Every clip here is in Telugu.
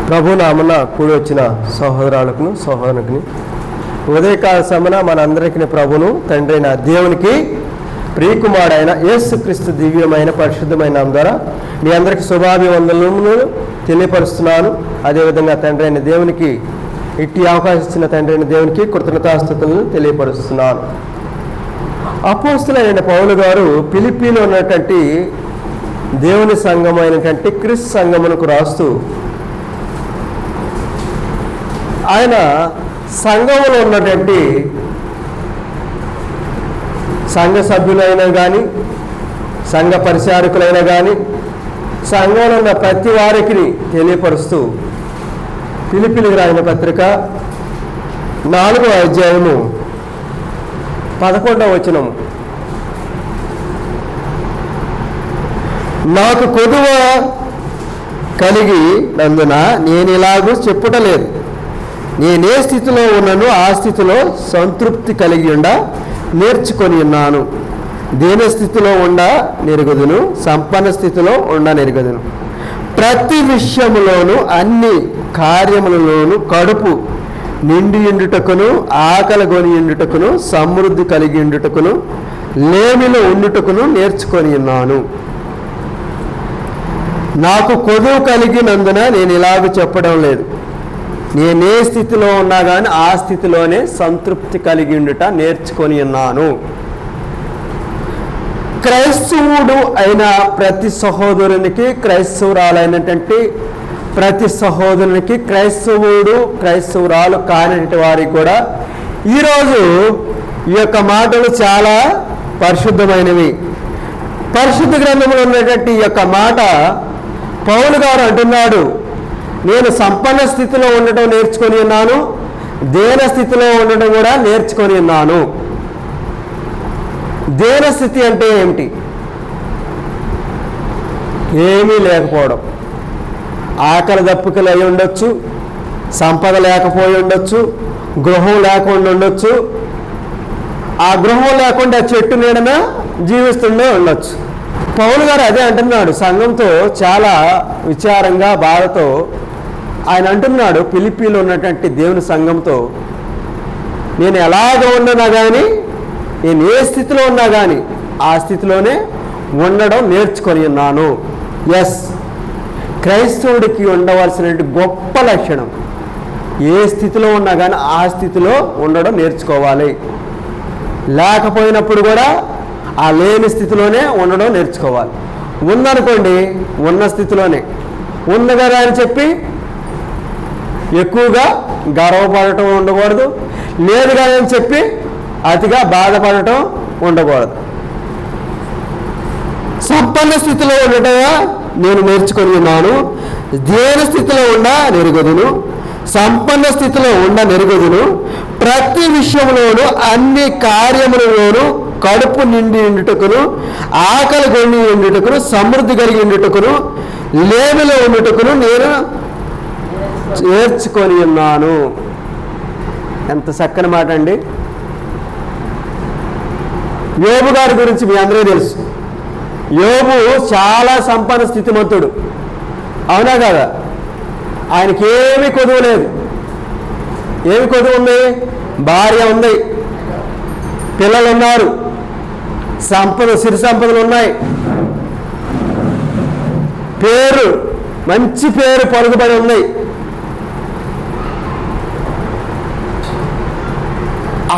ప్రభు నామన కూడి వచ్చిన సహోదరులకు సహోదరునికి ఉదయకాల సమన మనందరికీ ప్రభును తండ్రి అయిన దేవునికి ప్రియకుమారుడైన యేసుక్రీస్తు దివ్యమైన పరిశుద్ధమైన నామం ద్వారా మీ అందరికీ శుభాభివందనములు తెలియపరుస్తున్నాను. అదేవిధంగా తండ్రి అయిన దేవునికి ఇట్టి అవకాశం ఇచ్చిన తండ్రి అయిన దేవునికి కృతజ్ఞతాస్తుతులను తెలియపరుస్తున్నాను. అపోస్తలుడైన పౌలు గారు ఫిలిప్పీలో ఉన్నటువంటి దేవుని సంఘమైనటువంటి క్రీస్తు సంఘమునకు రాస్తూ ఆయన సంఘంలో ఉన్నటువంటి సంఘ సభ్యులైనా కానీ సంఘ పరిచారకులైనా కానీ సంఘంలో ఉన్న ప్రతి వారికి తెలియపరుస్తూ ఫిలిప్పీలకు రాసిన పత్రిక 4వ అధ్యాయము 11వ వచనం, నాకు కొదువ కలిగి నందున నేను ఇలాగూ చెప్పుటలేదు, నేనే స్థితిలో ఉన్నాను ఆ స్థితిలో సంతృప్తి కలిగి నేర్చుకొని ఉన్నాను. దేని స్థితిలో నెరుగుదును, సంపన్న స్థితిలో నెరుగుదును. ప్రతి విషయములోను అన్ని కార్యములలోను కడుపు నిండి ఉండుటకును, ఆకలి కొని ఉండుటకును, సమృద్ధి కలిగి ఉండుటకును, లేమిలో ఉండుటకును నేర్చుకొని ఉన్నాను. నాకు కొదువు కలిగినందున నేను ఇలాగ చెప్పడం లేదు, నేనే స్థితిలో ఉన్నా కానీ ఆ స్థితిలోనే సంతృప్తి కలిగి ఉండుట నేర్చుకొని ఉన్నాను. క్రైస్తవుడు అయిన ప్రతి సహోదరునికి, క్రైస్తవురాలైనటువంటి ప్రతి సహోదరునికి, క్రైస్తవురాలు కానిటి వారికి కూడా ఈరోజు ఈ యొక్క మాటలు చాలా పరిశుద్ధమైనవి. పరిశుద్ధ గ్రంథంలో ఉన్నటువంటి ఈ యొక్క మాట పౌలు గారు అంటున్నాడు, నేను సంపన్న స్థితిలో ఉండటం నేర్చుకొని ఉన్నాను, దేన స్థితిలో ఉండటం కూడా నేర్చుకొని ఉన్నాను. దేన స్థితి అంటే ఏమిటి? ఏమీ లేకపోవడం, ఆకలి దప్పుకలు అయి ఉండొచ్చు, సంపద లేకపోయి ఉండొచ్చు, గృహం లేకుండా ఉండొచ్చు, ఆ గృహం లేకుండా చెట్టు నీడన జీవిస్తుండే ఉండొచ్చు. పౌలు గారు అదే అంటున్నాడు, సంఘంతో చాలా విచారంగా బాధతో ఆయన అంటున్నాడు, ఫిలిప్పీలో ఉన్నటువంటి దేవుని సంఘంతో నేను ఎలాగ ఉన్నా కానీ, నేను ఏ స్థితిలో ఉన్నా కానీ ఆ స్థితిలోనే ఉండడం నేర్చుకొని ఉన్నాను. ఎస్, క్రైస్తవుడికి ఉండవలసిన గొప్ప లక్షణం ఏ స్థితిలో ఉన్నా కానీ ఆ స్థితిలో ఉండడం నేర్చుకోవాలి. లేకపోయినప్పుడు కూడా ఆ లేని స్థితిలోనే ఉండడం నేర్చుకోవాలి. ఉందనుకోండి, ఉన్న స్థితిలోనే ఉంది కదా అని చెప్పి ఎక్కువగా గర్వపడటం ఉండకూడదు, లేదు కదా అని చెప్పి అతిగా బాధపడటం ఉండకూడదు. సంపన్న స్థితిలో ఉండటంగా నేను నేర్చుకొని ఉన్నాను, దేని స్థితిలో నెరుగుదును, సంపన్న స్థితిలో నెరుగుదును. ప్రతి విషయంలోనూ అన్ని కార్యములలోనూ కడుపు నిండి ఉండుటకును, ఆకలి కొని ఉండుటకును, సమృద్ధి కలిగి ఉండుటకును, లేమిలో ఉండుటకును నేను నేర్చుకొని ఉన్నాను. ఎంత చక్కని మాట అండి. యోబు గారి గురించి మీ అందరూ తెలుసు. యోబు చాలా సంపన్న స్థితిమంతుడు, అవునా కదా? ఆయనకి ఏమీ కొదువు లేదు. ఏమి కొదువు ఉంది? భార్య ఉంది, పిల్లలు ఉన్నారు, సిరి సంపదలు ఉన్నాయి, మంచి పేరు పలుకుబడి ఉన్నాయి.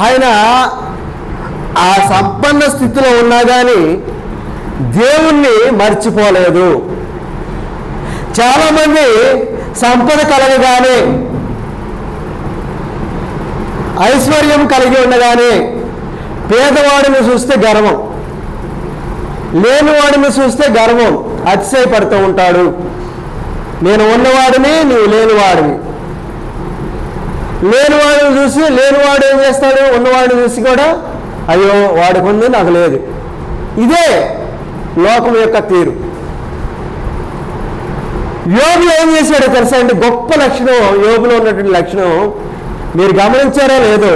ఆయన ఆ సంపన్న స్థితిలో ఉన్నా కానీ దేవుణ్ణి మర్చిపోలేదు. చాలామంది సంపద కలగగానే, ఐశ్వర్యం కలిగి ఉండగానే పేదవాడిని చూస్తే గర్వం, లేనివాడిని చూస్తే గర్వం, అతిశయపడుతూ ఉంటాడు. నేను ఉన్నవాడిని, నీవు లేనివాడిని. లేనివాడిని చూసి లేనివాడు ఏం చేస్తాడు? ఉన్నవాడిని చూసి కూడా అయ్యో వాడికి ఉంది నాకు లేదు. ఇదే లోకం యొక్క తీరు. యోబు ఏం చేశాడో తెలుసా అండి? గొప్ప లక్షణం యోబులో ఉన్నటువంటి లక్షణం మీరు గమనించారో లేదో,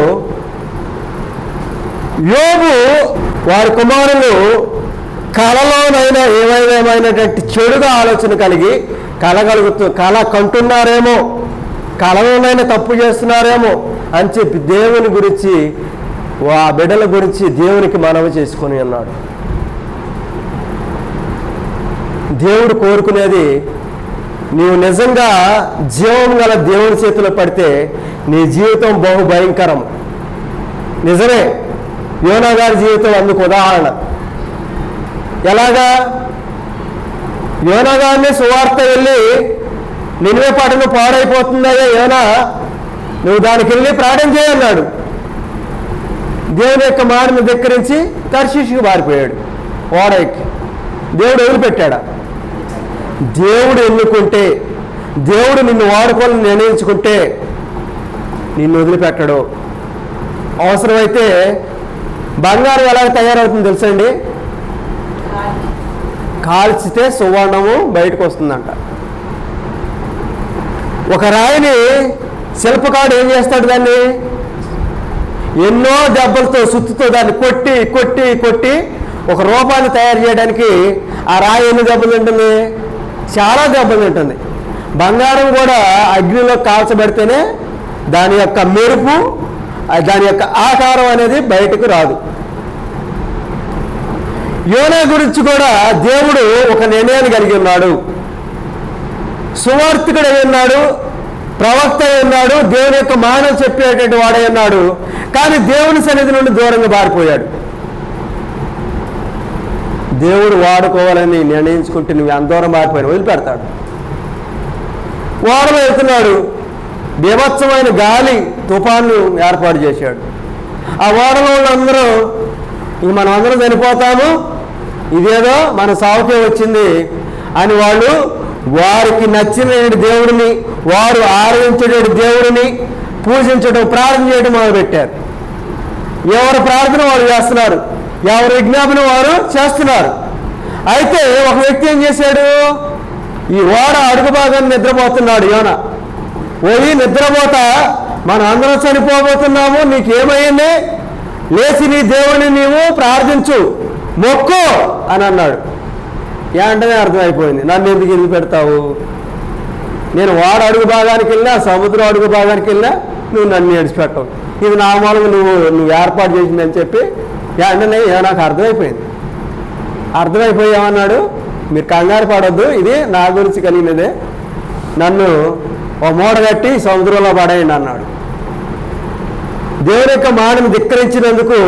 యోబు వారి కుమారులు కలలోనైనా ఏమైనటువంటి చెడుగా ఆలోచన కలిగి కళ కంటున్నారేమో, కళలోనైనా తప్పు చేస్తున్నారేమో అని చెప్పి దేవుని గురించి, ఆ బిడ్డల గురించి దేవునికి మనవి చేసుకొని అన్నాడు. దేవుడు కోరుకునేది, నీవు నిజంగా జీవం గల దేవుని చేతిలో పడితే నీ జీవితం బహు భయంకరం. నిజమే, యోనా గారి జీవితం అందుకు ఉదాహరణ. ఎలాగా? యోనా గారిని సువార్త వెళ్ళి, నినివే పట్టణం పాడైపోతుందయ్యా యోనా, నువ్వు దానికి వెళ్ళి ప్రార్థన చేయన్నాడు. దేవుని యొక్క మాటను ధిక్కరించి తర్షీషుకు మారిపోయాడు. ఓడెక్కి దేవుడు వదిలిపెట్టాడా? దేవుడు ఎన్నుకుంటే, దేవుడు నిన్ను వాడుకోవాలని నిర్ణయించుకుంటే నిన్ను వదిలిపెట్టడు. అవసరమైతే బంగారం ఎలా తయారవుతుందో తెలుసండి? కాల్చితే సువర్ణము బయటకు వస్తుందంట. ఒక రాయిని శిల్పకారుడు ఏం చేస్తాడు? దాన్ని ఎన్నో దెబ్బలతో, సుత్తుతో దాన్ని కొట్టి కొట్టి కొట్టి ఒక రూపాన్ని తయారు చేయడానికి ఆ రాయి ఎన్ని దెబ్బలు ఉంటుంది? చాలా దెబ్బలు ఉంటుంది. బంగారం కూడా అగ్నిలో కాల్చబడితేనే దాని యొక్క మెరుపు, దాని యొక్క ఆకారం అనేది బయటకు రాదు. యోనా గురించి కూడా దేవుడు ఒక నిర్ణయాన్ని కలిగి ఉన్నాడు. సువార్తికుడై ఉన్నాడు, ప్రవక్త అయి ఉన్నాడు, దేవుని యొక్క మాటలు చెప్పేటువంటి వాడై ఉన్నాడు. కానీ దేవుని సన్నిధి నుండి దూరంగా పారిపోయాడు. దేవుడు వాడుకోవాలని నిర్ణయించుకుంటే నువ్వు ఎంత దూరం పారిపోయినా వదిలిపెడతాడు. ఓడలో వెళ్తున్నాడు, బీభత్సమైన గాలి తుఫాను ఏర్పాటు చేశాడు. ఆ ఓడలో అందరూ, ఇంక మనం అందరం చనిపోతాము, ఇదేదో మన సావుకే వచ్చింది అని వాళ్ళు వారికి నచ్చిన దేవుడిని, వారు ఆరాధించే దేవుడిని పూజించడం, ప్రార్థన చేయడం మొదలుపెట్టారు. ఎవరి ప్రార్థన వారు చేస్తున్నారు, ఎవరి విజ్ఞాపన వారు చేస్తున్నారు. అయితే ఒక వ్యక్తి ఏం చేశాడు? ఈ ఓడ అడుగు భాగాన్ని నిద్రపోతున్నాడు. యోనా పోయి నిద్రపోతా, మనం అందరం చనిపోబోతున్నాము, నీకేమైంది, లేచి నీ దేవుడిని నీవు ప్రార్థించు, మొక్కు అని అన్నాడు. ఏంటనే అర్థమైపోయింది, నన్ను ఎందుకు ఎందుకు పెడతావు? నేను వాడు అడుగు భాగానికి వెళ్ళినా, సముద్రం అడుగు భాగానికి వెళ్ళినా నువ్వు నన్ను ఏడిచిపెట్టవు, ఇది నా మూలంగా నువ్వు ఏర్పాటు చేసిందని చెప్పి ఏంటనే నాకు అర్థమైపోయింది. అర్థమైపోయి ఏమన్నాడు? మీరు కంగారు పడొద్దు, ఇది నా గురించి కలిగినదే, నన్ను ఓ మూట కట్టి సముద్రంలో పడేయండి అన్నాడు. దేవుని యొక్క మాటను ధిక్కరించినందుకు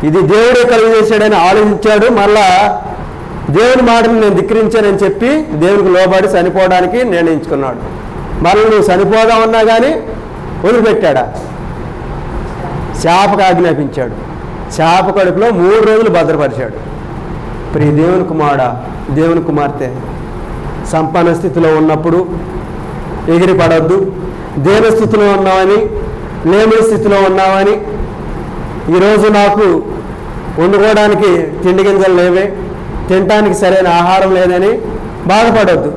ఇది దేవుడే కలిగజేశాడని ఆలోచించాడు. మళ్ళా దేవుని మాటను నేను ధిక్కరించానని చెప్పి దేవునికి లోబడి చనిపోవడానికి నిర్ణయించుకున్నాడు. మళ్ళీ నువ్వు చనిపోదామన్నా కానీ వదిలిపెట్టాడా? శాపకు ఆజ్ఞాపించాడు. శాప కడుపులో 3 రోజులు భద్రపరిచాడు. ప్రియ దేవుని కుమారుడా, దేవుని కుమార్తె, సంపన్న స్థితిలో ఉన్నప్పుడు ఎగిరి పడొద్దు. దేన స్థితిలో ఉన్నామని, లేని స్థితిలో ఉన్నామని, ఈరోజు నాకు వండుకోవడానికి తిండి గింజలు లేవే, తినటానికి సరైన ఆహారం లేదని బాధపడొద్దు.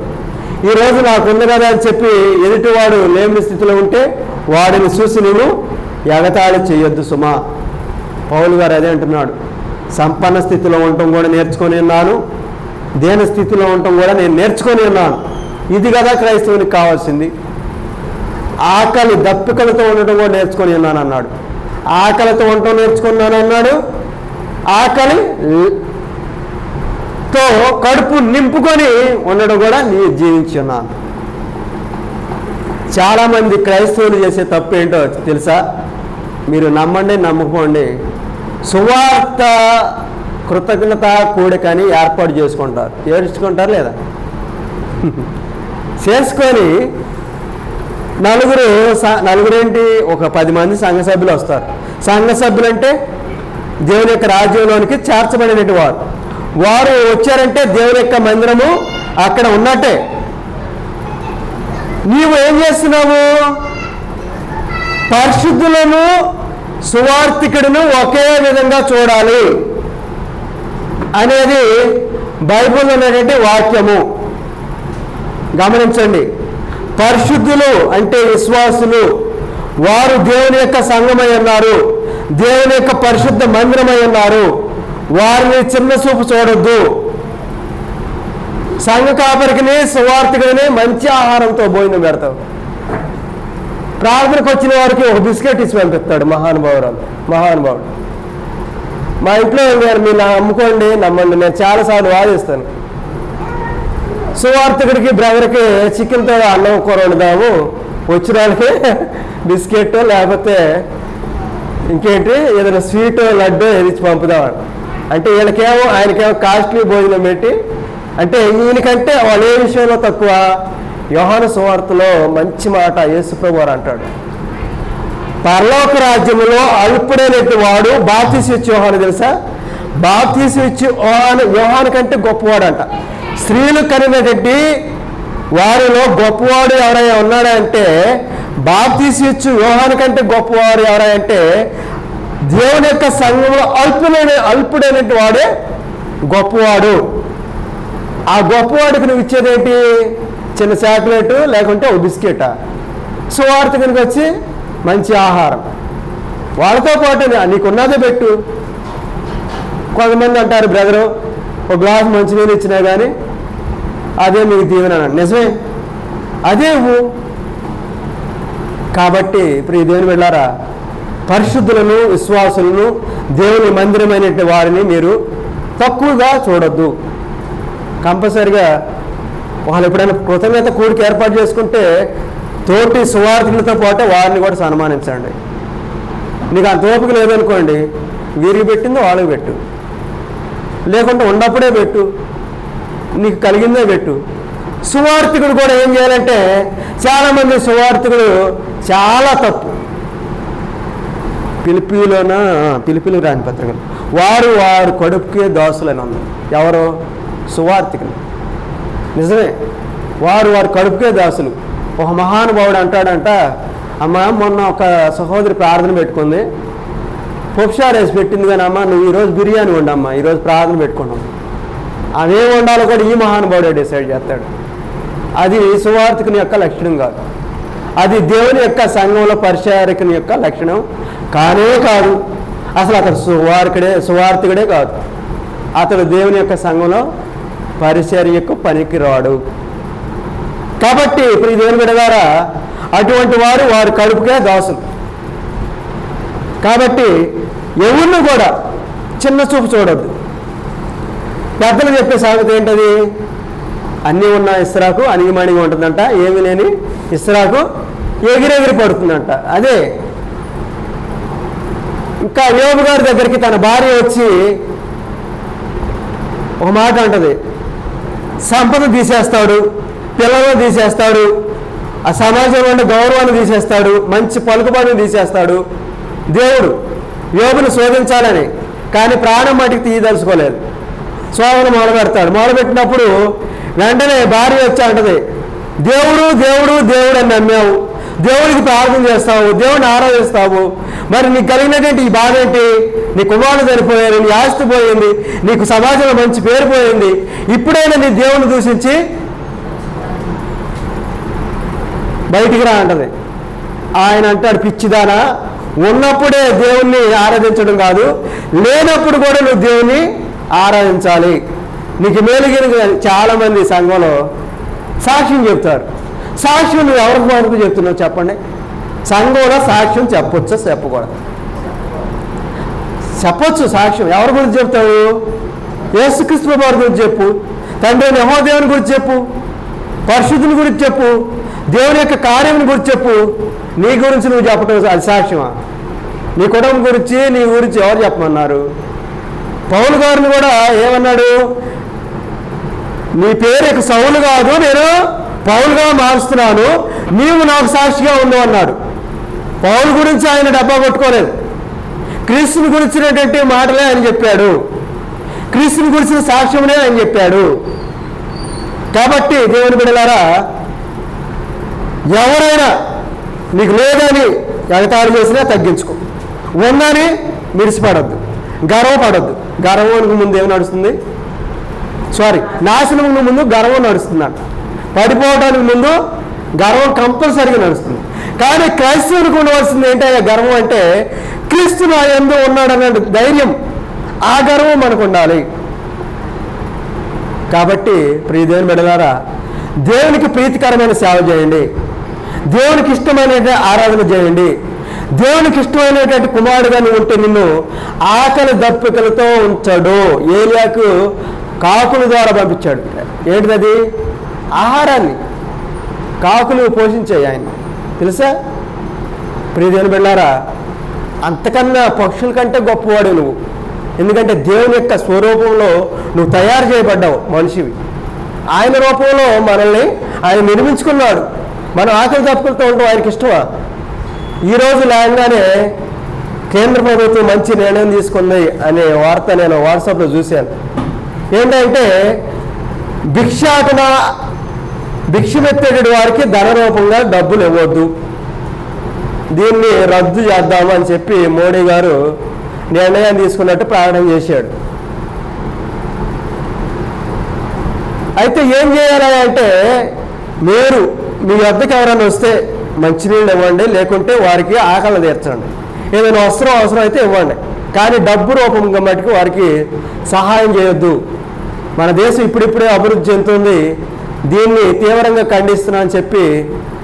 ఈరోజు నాకు ఉంది కదా అని చెప్పి ఎదుటివాడు లేని స్థితిలో ఉంటే వాడిని చూసి నేను ఎగతాళి చేయొద్దు సుమా. పౌలు గారు అదే అంటున్నాడు, సంపన్న స్థితిలో ఉండటం కూడా నేర్చుకొని ఉన్నాను, దేన స్థితిలో ఉండటం కూడా నేను నేర్చుకొని ఉన్నాను. ఇది కదా క్రైస్తవునికి కావాల్సింది. ఆకలి దప్పికలతో ఉండటం కూడా నేర్చుకొని ఉన్నాను అన్నాడు. ఆకలితో ఉండటం నేర్చుకున్నాను అన్నాడు, ఆకలితో కడుపు నింపుకొని ఉండడం కూడా నేను జీవించి ఉన్నాను. చాలామంది క్రైస్తవులు చేసే తప్పు ఏంటో తెలుసా? మీరు నమ్మండి నమ్మకపోండి, సువార్త కృతజ్ఞత కూడికని ఏర్పాటు చేసుకుంటారు. ఏర్చుకుంటారు లేదా? చేసుకొని నలుగురేంటి, ఒక 10 మంది సంఘ సభ్యులు వస్తారు. సంఘ సభ్యులు అంటే దేవుని యొక్క రాజ్యంలోనికి చేర్చబడినట్టు వారు వచ్చారంటే దేవుని యొక్క మందిరము అక్కడ ఉన్నట్టే. నీవు ఏం చేస్తున్నావు? పరిశుద్ధులను సువార్తికుడును ఒకే విధంగా చూడాలి అనేది బైబిల్లో ఉన్నటువంటి వాక్యము. గమనించండి, పరిశుద్ధులు అంటే విశ్వాసులు, వారు దేవుని యొక్క సంఘమై ఉన్నారు, దేవుని యొక్క పరిశుద్ధ మందిరమై ఉన్నారు. వారిని చిన్న చూపు చూడొద్దు. సంఘ కాపరికిని సువార్తికుని మంచి ఆహారంతో భోజనం పెడతావు. ప్రార్థనకు వచ్చిన వారికి ఒక బిస్కెట్ ఇచ్చి పంపిస్తాడు మహానుభావుడు. మా ఇంట్లో మీరు నమ్ముకోండి నమ్మండి, నేను చాలాసార్లు వాదిస్తాను. సువార్తికుడికి బ్రదర్కి చికెన్తో అన్నం కూర వండుదాము, వచ్చిన వాళ్ళకి బిస్కెట్ లేకపోతే ఇంకేంటి ఏదైనా స్వీట్ లడ్డు ఎదిచి పంపుదామని. అంటే ఆయనకేమో కాస్ట్లీ భోజనం పెట్టి, అంటే ఈయనకంటే వాళ్ళు ఏ విషయంలో తక్కువ. యోహాను సువార్తలో మంచి మాట యేసుప్రభు వారు అంటాడు, పరలోక రాజ్యములో అల్పుడైనటువంటి వాడు బాప్తీసు ఇచ్చి యోహాను తెలుసా? బాప్తీసు ఇచ్చి యోహాను కంటే గొప్పవాడంట. స్త్రీలు కనినటువంటి వారిలో గొప్పవాడు ఎవరైనా ఉన్నాడంటే బాప్తీసు ఇచ్చి యోహాను కంటే గొప్పవాడు ఎవరంటే దేవుని యొక్క సంఘంలో అల్పుడైనటువంటి వాడే గొప్పవాడు. ఆ గొప్పవాడికి నువ్వు ఇచ్చేదేంటి? చిన్న చాక్లెట్ లేకుంటే ఒక బిస్కెటా? సువార్తికునికి వచ్చి మంచి ఆహారం, వాళ్ళతో పాటు నీకున్నదే పెట్టు. కొంతమంది అంటారు, బ్రదరు ఒక గ్లాస్ మంచినీళ్ళు ఇచ్చినా కానీ అదే మీకు దీవెన. నిజమే, అదే కాబట్టి ఇప్పుడు ఈ దేవుని వెళ్ళారా, పరిశుద్ధులను విశ్వాసులను దేవుని మందిరమైనటువంటి వారిని మీరు తక్కువగా చూడొద్దు. కంపల్సరిగా వాళ్ళు ఎప్పుడైనా కృతజ్ఞత కూడికి ఏర్పాటు చేసుకుంటే తోటి సువార్థులతో పాటు వారిని కూడా సన్మానించండి. నీకు అంత ఓపిక లేదనుకోండి, వీరికి పెట్టిందో వాళ్ళకి పెట్టు, లేకుంటే ఉన్నప్పుడే పెట్టు, నీకు కలిగిందే పెట్టు. సువార్థికుడు కూడా ఏం చేయాలంటే, చాలామంది సువార్థికుడు చాలా తప్పు. పిలిపిలు రాని పత్రికలు వారు కడుపుకే దోసులని ఉంది. ఎవరో సువార్థికులు. నిజమే, వారు కడుపుకే దాసులు. ఒక మహానుభావుడు అంటాడంట, అమ్మ మొన్న ఒక సహోదరి ప్రార్థన పెట్టుకుంది, పప్పుషార్ వేసి పెట్టింది, కానీ అమ్మ నువ్వు ఈరోజు బిర్యానీ వండమ్మా, ఈరోజు ప్రార్థన పెట్టుకున్నాం. అదే వండాలో కూడా ఈ మహానుభావుడే డిసైడ్ చేస్తాడు. అది సువార్థికుని యొక్క లక్షణం కాదు, అది దేవుని యొక్క సంఘంలో పరిచారకుని యొక్క లక్షణం కానే కాదు. అసలు అతడు సువార్థికుడే కాదు, అతడు దేవుని యొక్క సంఘంలో పరిచర్యకు పనికి రాడు. కాబట్టి ఇప్పుడు ఈ దేవుని బిడ్డ ద్వారా అటువంటి వారు కడుపుకే దాసులు. కాబట్టి ఎవరిని కూడా చిన్న చూపు చూడొద్దు. పెద్దలు చెప్పే సామెత ఏంటది? అన్నీ ఉన్న ఇస్రాకు అణిగిమణిగా ఉంటుందంట, ఏమీ లేని ఇస్రాకు ఎగిరెగిరి పడుతుందంట. అదే ఇంకా యోబు గారి దగ్గరికి తన భార్య వచ్చి ఒక మాట అంటది, సంపద తీసేస్తాడు, పిల్లలను తీసేస్తాడు, ఆ సమాజంలో ఉండే గౌరవాన్ని తీసేస్తాడు, మంచి పలుకుబడిని తీసేస్తాడు. దేవుడు యోబును శోధించాలని, కానీ ప్రాణం మటుకు తీయదలుచుకోలేదు. శోధన మొదలుపెట్టినప్పుడు వెంటనే భార్య వచ్చి అంటది, దేవుడు దేవుడు దేవుడు అని నమ్మావు, దేవుడికి ప్రార్థన చేస్తావు, దేవుడిని ఆరాధిస్తావు, మరి నీకు కలిగినటువంటి ఈ బాధ ఏంటి? నీ కుమారుడు చనిపోయారు, నీ ఆస్తి పోయింది, నీకు సమాజంలో మంచి పేరు పోయింది, ఇప్పుడైనా నీ దేవుని దూషించి బయటికి రా అంటది. ఆయన అంటాడు, పిచ్చిదానా, ఉన్నప్పుడే దేవుణ్ణి ఆరాధించడం కాదు, లేనప్పుడు కూడా నువ్వు దేవుణ్ణి ఆరాధించాలి. నీకు మేలుగిన చాలామంది సంఘంలో సాక్ష్యం చెప్తారు. సాక్ష్యం నువ్వు ఎవరికి వరకు చెప్తున్నావు చెప్పండి? సంఘంలో సాక్ష్యం చెప్పొచ్చా చెప్పకూడదు? చెప్పొచ్చు సాక్ష్యం. ఎవరి గురించి చెప్తావు? యేసుక్రీస్తు వారి గురించి చెప్పు, తండ్రి యెహోవాదేవుని గురించి చెప్పు, పరిశుద్ధుని గురించి చెప్పు, దేవుని యొక్క కార్యం గురించి చెప్పు. నీ గురించి నువ్వు చెప్పటం అది సాక్ష్యమా? నీ కుటుంబం గురించి నీ గురించి ఎవరు చెప్పమన్నారు? పౌలు గారిని కూడా ఏమన్నాడు? నీ పేరు ఇక సౌలు కాదు, నేను పౌలుగా మారుస్తున్నాను, నీవు నాకు సాక్షిగా ఉండు అన్నాడు. పౌలు గురించి ఆయన డబ్బా కొట్టుకోలేదు, క్రీస్తుని గురించినటువంటి మాటలే ఆయన చెప్పాడు, క్రీస్తుని గురించిన సాక్ష్యమునే ఆయన చెప్పాడు. కాబట్టి దేవుని బిడ్డలారా, ఎవరైనా నీకు లేదని ఎగతాళి చేసినా తగ్గించుకో, ఉందని మిడిసిపడద్దు, గర్వపడద్దు. గర్వానికి ముందు ఏమి నడుస్తుంది? నాశనం ముందు గర్వం నడుస్తున్నాడు, పడిపోవడానికి ముందు గర్వం కంపల్సరీగా నడుస్తుంది. కానీ క్రైస్తవునికి ఉండవలసింది ఏంటంటే గర్వం అంటే క్రీస్తు నా యందు ఉన్నాడన్న ధైర్యం, ఆ గర్వం మనకు ఉండాలి. కాబట్టి ప్రియ దేవుని బిడ్డలారా, దేవునికి ప్రీతికరమైన సేవ చేయండి, దేవునికి ఇష్టమైనటువంటి ఆరాధన చేయండి. దేవునికి ఇష్టమైనటువంటి కుమారుడుగా నువ్వు ఉంటే నిన్ను ఆకలి దప్పికలతో ఉంచాడు. ఏలియాకు కాకుల ద్వారా పంపించాడు. ఏంటిది? ఆహారాన్ని. కాకులు పోషించాయి ఆయన, తెలుసా? ప్రియ దేవుని బిడ్డలారా, అంతకన్నా పక్షుల కంటే గొప్పవాడు నువ్వు. ఎందుకంటే దేవుని యొక్క స్వరూపంలో నువ్వు తయారు చేయబడ్డావు మనిషివి. ఆయన రూపంలో మనల్ని ఆయన నిర్మించుకున్నాడు. మనం ఆకలి దప్పులతో ఉండడం ఆయనకి ఇష్టమా? ఈరోజు లేగానే కేంద్ర ప్రభుత్వం మంచి నిర్ణయం తీసుకుంది అనే వార్త నేను వాట్సాప్లో చూశాను. ఏంటంటే భిక్షమెత్తేటి వారికి ధన రూపంగా డబ్బులు ఇవ్వద్దు, దీన్ని రద్దు చేద్దాము అని చెప్పి మోడీ గారు నిర్ణయం తీసుకున్నట్టు ప్రకటన చేశాడు. అయితే ఏం చేయాలి అంటే, మీరు మీ వద్దకు ఎవరైనా వస్తే మంచినీళ్ళు ఇవ్వండి, లేకుంటే వారికి ఆకలి తీర్చండి, ఏదైనా అవసరం అయితే ఇవ్వండి, కానీ డబ్బు రూపంగా మటుకు వారికి సహాయం చేయొద్దు. మన దేశం ఇప్పుడిప్పుడే అభివృద్ధి చెందుతుంది, దీన్ని తీవ్రంగా ఖండిస్తున్నా అని చెప్పి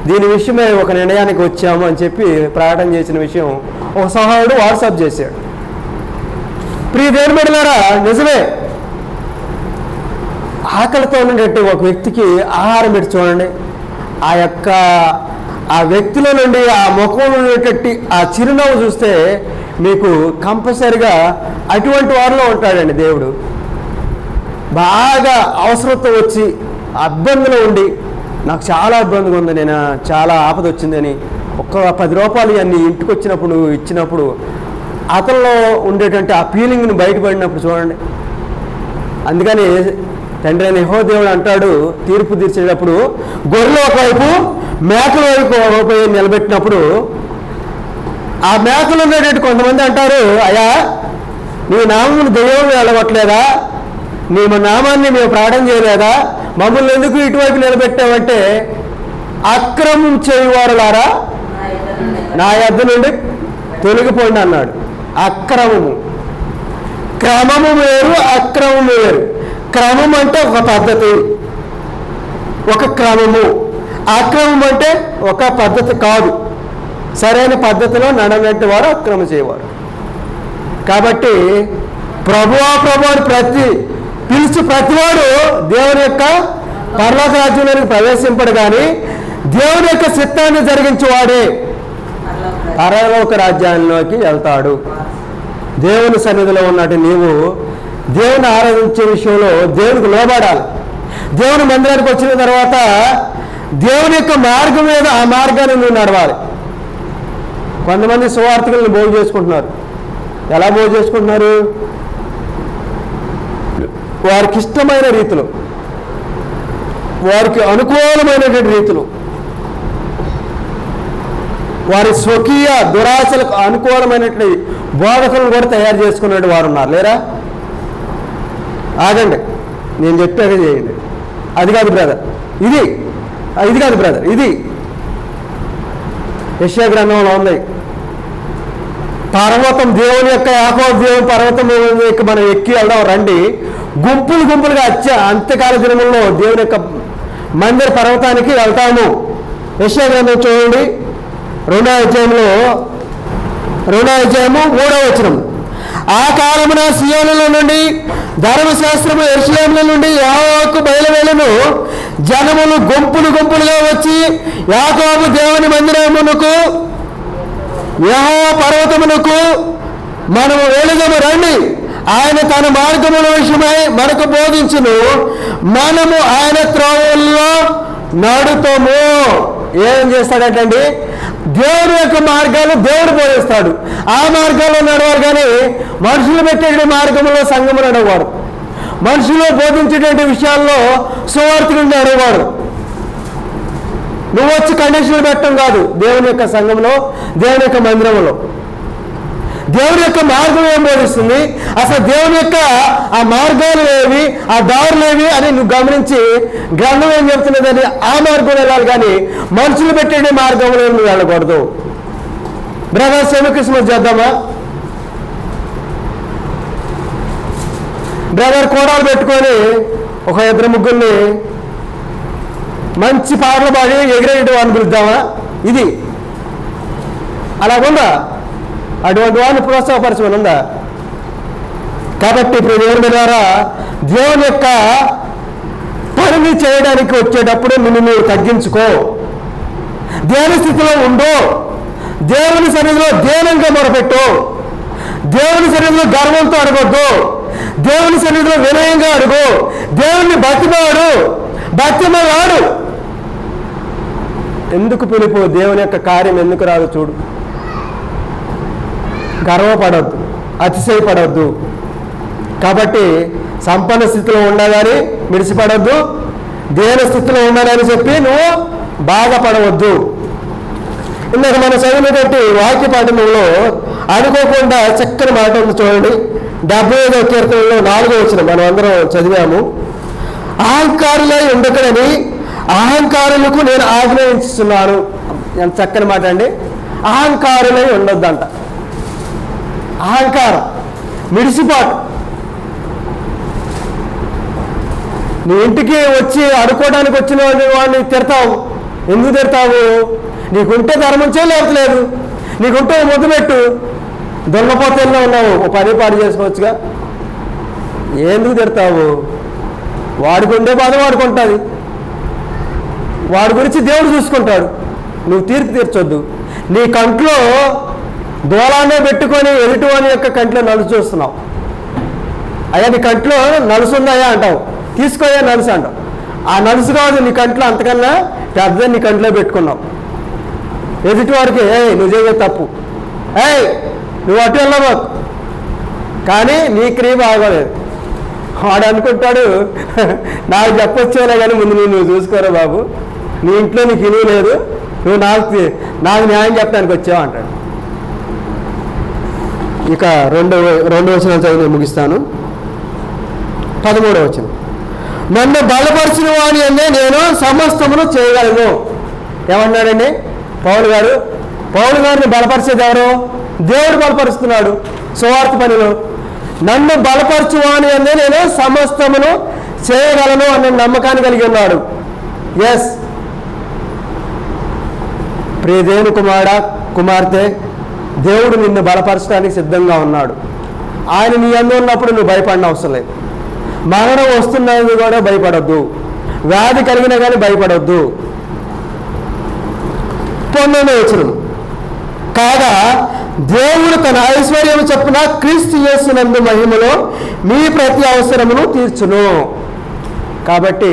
దీని విషయమే ఒక నిర్ణయానికి వచ్చాము అని చెప్పి ప్రకటన చేసిన విషయం ఒక సహాయుడు వాట్సాప్ చేశాడు. ప్రియ దేవుని బిడ్డలారా, నిజమే, ఆకలితో ఉన్నటువంటి ఒక వ్యక్తికి ఆహారం పెట్టి చూడండి, ఆ వ్యక్తిలో నుండి ఆ ముఖంలో ఉండేటట్టు ఆ చిరునవ్వు చూస్తే మీకు కంపల్సరిగా అటువంటి వారిలో ఉంటాడండి దేవుడు. బాగా అవసరంతో వచ్చి ఇబ్బందిలో ఉండి, నాకు చాలా ఇబ్బందిగా ఉంది, నేను చాలా ఆపద వచ్చిందని ఒక్క 10 రూపాయలు అన్ని ఇంటికి వచ్చినప్పుడు ఇచ్చినప్పుడు అతనిలో ఉండేటువంటి ఆ ఫీలింగ్ని బయటపడినప్పుడు చూడండి. అందుకని తండ్రి అయిన యెహోవా దేవుడు అంటాడు, తీర్పు తీర్చేటప్పుడు గొర్రెలు ఒకవైపు మేకల వైపు నిలబెట్టినప్పుడు ఆ మేకలు ఉండేటట్టు కొంతమంది అంటారు, అయ్యా నీ నామమును దెయ్యం వెళ్ళగొట్టలేదా, నీ నామాన్ని మేము ప్రకటన చేయలేదా, మమ్మల్ని ఎందుకు ఇటువైపు నిలబెట్టామంటే, అక్రమం చేయువారులారా నా యొద్ద నుండి తొలగిపోండి అన్నాడు. అక్రమము, క్రమము వేరు, అక్రమము వేరు. క్రమం అంటే ఒక పద్ధతి, ఒక క్రమము. అక్రమం అంటే ఒక పద్ధతి కాదు, సరైన పద్ధతిలో నడవనట్టు వారు అక్రమం చేయవారు. కాబట్టి ప్రభువా అని పిలిచి ప్రతివాడు దేవుని యొక్క పరలోక రాజ్యంలోనికి ప్రవేశింపడు, కానీ దేవుని యొక్క చిత్తాన్ని జరిగించేవాడే పరలోక రాజ్యాల్లోకి వెళ్తాడు. దేవుని సన్నిధిలో ఉన్నట్టు నీవు దేవుని ఆరాధించే విషయంలో దేవునికి లోబడాలి. దేవుని మందిరానికి వచ్చిన తర్వాత దేవుని యొక్క మార్గం మీద ఆ మార్గాన్ని నువ్వు నడవాలి. కొంతమంది సువార్థికులను బాగు చేసుకుంటున్నారు. ఎలా బాగు చేసుకుంటున్నారు? వారికి ఇష్టమైన రీతిలో, వారికి అనుకూలమైనటువంటి రీతిలో, వారి స్వకీయ దురాశలకు అనుకూలమైనటువంటి బోధకులను కూడా తయారు చేసుకునే వారు ఉన్నారు, లేరా? ఆగండి, నేను చెప్పాక చేయండి. అది కాదు బ్రదర్, ఇది కాదు బ్రదర్, ఇది యెషయా గ్రంథంలో ఉంది. పర్వతం, దేవుని యొక్క యాకోబు దేవుని పర్వతం మనం ఎక్కి వెళ్దాం రండి. గుంపులుగా అంత్యకాల దినముల్లో దేవుని యొక్క మందిర పర్వతానికి వెళ్తాము. యెషయా గ్రంథం చూడండి, 2వ అధ్యాయము 3వ వచనం. ఆ కాలమున సియోనులో నుండి ధర్మశాస్త్రము యెరూషలేములో నుండి యెహోవాకు బయలువెళ్ళును. జనములు గుంపులుగా వచ్చి యాకోబు దేవుని మందిరమునకు యెహోవా పర్వతమునకు మనము వెళుదము రండి, ఆయన తన మార్గముల విషయమై మనకు బోధించును, మనము ఆయన త్రోవల్లో నడుతాము. ఏం చేస్తాడటండి? దేవుని యొక్క మార్గాలు దేవుడు బోధిస్తాడు, ఆ మార్గాల్లో నడవాలి. కానీ మనుషులు పెట్టే మార్గంలో సంఘము నడవాడు, మనుషులు బోధించేటువంటి విషయాల్లో సువార్థికులు నడవాడు. నువ్వు వచ్చి కండిషన్లు పెట్టడం కాదు. దేవుని యొక్క సంఘంలో, దేవుని యొక్క మందిరంలో దేవుని యొక్క మార్గం ఏం బోధిస్తుంది, అసలు దేవుని యొక్క ఆ మార్గాలు ఏవి, ఆ దారులు ఏవి అని నువ్వు గమనించి గ్రంథం ఏం చెప్తున్నదని ఆ మార్గంలో వెళ్ళాలి. కానీ మనుషులు పెట్టే మార్గంలో నువ్వు వెళ్ళకూడదు. బ్రదర్, సెమీ క్రిస్మస్ చేద్దామా? బ్రదర్ కోడాలు పెట్టుకొని ఒక ఇద్దరు ముగ్గురిని మంచి పాటలు పాడి ఎగిరేయడం అని పిలుద్దామా? ఇది అలాగుందా? అటువంటి వాడిని ప్రోత్సాహపరచమని ఉందా? కాబట్టి ఇప్పుడు దేవుని ద్వారా దేవుని యొక్క పనిని చేయడానికి వచ్చేటప్పుడు నిన్ను నువ్వు తగ్గించుకో, దేవుని స్థితిలో ఉండు, దేవుని సన్నిధిలో దీనంగా మొరపెట్టు, దేవుని సన్నిధిలో గర్వంతో అడగొద్దు, దేవుని సన్నిధిలో వినయంగా అడుగు, దేవుని బతిమలాడు. ఎందుకు పిలుపు? దేవుని యొక్క కార్యం ఎందుకు రాదు చూడు. గర్వపడవద్దు, అతిశయపడవద్దు. కాబట్టి సంపన్న స్థితిలో ఉండాలని మిడిసిపడవద్దు, దేవుని స్థితిలో ఉండాలని చెప్పి నువ్వు బాధపడవద్దు. ఇందాక మన చదివినటువంటి వాక్య పాఠంలో అనుకోకుండా చక్కని మాట ఉంది చూడండి. 75వ కీర్తనలో 4వ వచనం మనం అందరం చదివాము. అహంకారులై ఉండకడని అహంకారులకు నేను ఆజ్ఞాపించుతున్నాను. ఎంత చక్కని మాట అండి. అహంకారులై ఉండొద్దంట. అహంకారం, మిడిసిపాటు. నీ ఇంటికి వచ్చి అడుకోవడానికి వచ్చిన వాడిని తిడతావు. ఎందుకు తిడతావు? నీకుంటే ధర్మం చేయలేదు, నీకుంటే ముద్దు పెట్టు. దొంగపోతల్లో ఉన్నావు, ఓ పని పాడు చేసుకోవచ్చుగా. ఎందుకు తిడతావు? వాడికి ఉండే బాధ వాడుకుంటుంది, వాడి గురించి దేవుడు చూసుకుంటాడు. నువ్వు తీర్పు తీర్చొద్దు. నీ కంట్లో దూలాన్నే పెట్టుకొని ఎదుటివాని యొక్క కంట్లో నలుసు చూస్తున్నావు. అయ్యా నీ కంట్లో నలుసు ఉందయ్యా అంటావు, తీసుకోయా నలుసు అంటావు. ఆ నలుసు కాదు నీ కంట్లో, అంతకన్నా పెద్ద నీ కంట్లో పెట్టుకున్నావు. ఎదుటివాడికి నువ్వు చేసే తప్పు, నువ్వు అటు వెళ్ళబోకు, కానీ నీ క్రియ బాగోలేదు. వాడు అనుకుంటాడు నాకు చెప్పొచ్చేలే కానీ ముందు నువ్వు చూసుకోరా బాబు, నీ ఇంట్లో నీకు ఇనువు లేదు, నువ్వు నాకు న్యాయం చెప్పడానికి వచ్చావు అంటాడు. ఇక రెండు వచనాలు చదివి ముగిస్తాను. 13వ వచనం. నన్ను బలపరిచిన వాని అనే నేను సమస్తమును చేయగలను. ఏమన్నాడండి పౌలు గారిని బలపరిచేది ఎవరు? దేవుడు బలపరుస్తున్నాడు సువార్త పనిలో. నన్ను బలపరచువాని అనే నేను సమస్తమును చేయగలను అనే నమ్మకాన్ని కలిగి ఉన్నాడు. ఎస్, ప్రియ దేవుని కుమార్తె, దేవుడు నిన్ను బలపరచడానికి సిద్ధంగా ఉన్నాడు. ఆయన నీ అందు ఉన్నప్పుడు నువ్వు భయపడిన అవసరం లేదు. మరణం వస్తున్నది కూడా భయపడొద్దు, వ్యాధి కలిగినా కానీ భయపడొద్దు. 19వ వచనం. కాగా దేవుడు తన ఐశ్వర్యము చొప్పున క్రీస్తు యేసునందు మహిమలో మీ ప్రతి అవసరమును తీర్చును. కాబట్టి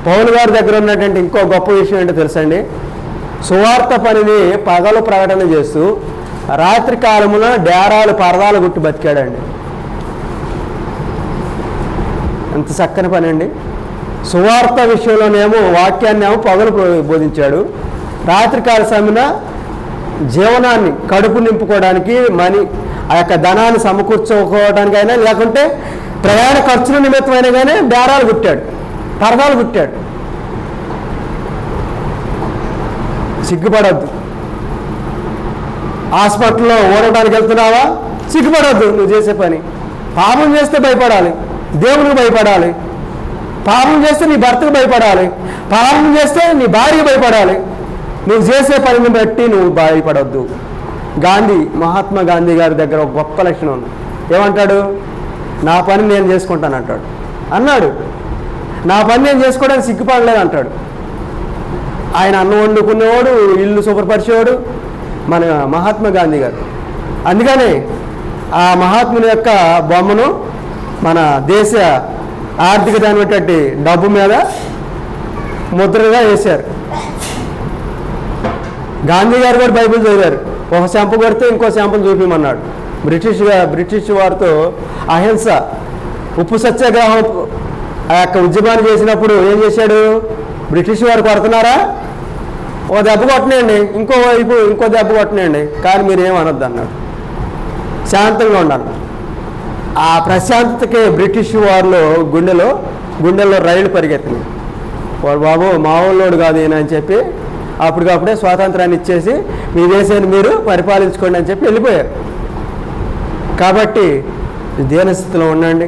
పౌలు గారి దగ్గర ఉన్నటువంటి ఇంకో గొప్ప విషయం ఏంటో తెలుసండి. సువార్త పనిని పగలు ప్రకటన చేస్తూ రాత్రి కాలమున డేరాలు పరదాలు గుట్టి బతికాడండి. ఎంత చక్కని పని అండి. సువార్త విషయంలోనేమో వాక్యాన్ని ఏమో పగలు బోధించాడు, రాత్రికాల సమయన జీవనాన్ని కడుపు నింపుకోవడానికి ఆ యొక్క ధనాన్ని సమకూర్చుకోవడానికైనా లేకుంటే ప్రయాణ ఖర్చుల నిమిత్తమైనా కానీ డేరాలు కుట్టాడు, పరదాలు కుట్టాడు. సిగ్గుపడద్దు. హాస్పిటల్లో ఓడటానికి వెళ్తున్నావా? సిగ్గుపడద్దు. నువ్వు చేసే పని పాపం చేస్తే భయపడాలి, దేవుడికి భయపడాలి. పాపం చేస్తే నీ భర్తకు భయపడాలి, పాపం చేస్తే నీ భార్యకు భయపడాలి. నువ్వు చేసే పనిని బట్టి నువ్వు భయపడవద్దు. మహాత్మా గాంధీ గారి దగ్గర ఒక గొప్ప లక్షణం ఉంది. ఏమంటాడు? నా పని నేను చేసుకుంటాను అంటాడు. అన్నాడు, నా పని నేను చేసుకోవడానికి సిగ్గుపడలేదు అంటాడు. ఆయన అన్నం వండుకునేవాడు, ఇల్లు శుభ్రపరిచేవాడు మన మహాత్మా గాంధీ గారు. అందుకని ఆ మహాత్ముని యొక్క బొమ్మను మన దేశ ఆర్థిక దాని డబ్బు మీద ముద్రగా వేశారు. గాంధీ గారు కూడా బైబిల్ చదివారు. ఒక శాంపు కొడితే ఇంకో శాంపును చూపించమన్నాడు. బ్రిటిష్ వారితో అహింస ఉప్పు సత్యాగ్రహం ఆ యొక్క ఉద్యమాన్ని చేసినప్పుడు ఏం చేశాడు? బ్రిటిష్ వారు కొడుతున్నారా, ఓ దెబ్బ కొట్టనేయండి, ఇంకో వైపు ఇంకో దెబ్బ కొట్టనేయండి, కానీ మీరేం అనొద్దు అన్నాడు. శాంతంగా ఉండాలి. ఆ ప్రశాంతతకి బ్రిటిష్ వారిలో గుండెల్లో రైళ్లు పరిగెత్తినాయి. వాడు బాబు మామూలుడు కాదు ఈయన అని చెప్పి అప్పటికప్పుడే స్వాతంత్రాన్ని ఇచ్చేసి మీ దేశాన్ని మీరు పరిపాలించుకోండి అని చెప్పి వెళ్ళిపోయారు. కాబట్టి దీనస్థితిలో ఉండండి.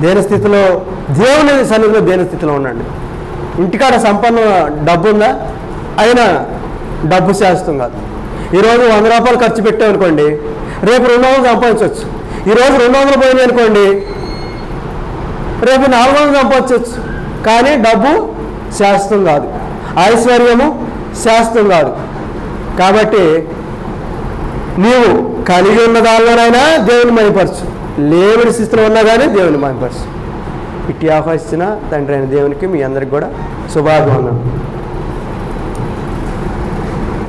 దేని స్థితిలో? దేవుని సన్నిధిలో దేని స్థితిలో ఉండండి. ఇంటికాడ సంపన్న డబ్బు ఉందా? అయినా డబ్బు శాశ్వతం కాదు. ఈరోజు 100 రూపాయలు ఖర్చు పెట్టామనుకోండి, రేపు 200 సంపాదించవచ్చు. ఈరోజు 200 పోయినాయి అనుకోండి, రేపు 400 సంపాదించవచ్చు. కానీ డబ్బు శాశ్వతం కాదు, ఐశ్వర్యము శాశ్వతం కాదు. కాబట్టి నీవు కలిగి ఉన్న దానిలోనైనా దేవుని మహిమపరచు, లేని స్థితిలో ఉన్నా కానీ దేవుని మహిమపరచు. ఇట్టి ఆహ్వానించిన తండ్రి అయిన దేవునికి మీ అందరికి కూడా శుభాభివందనం.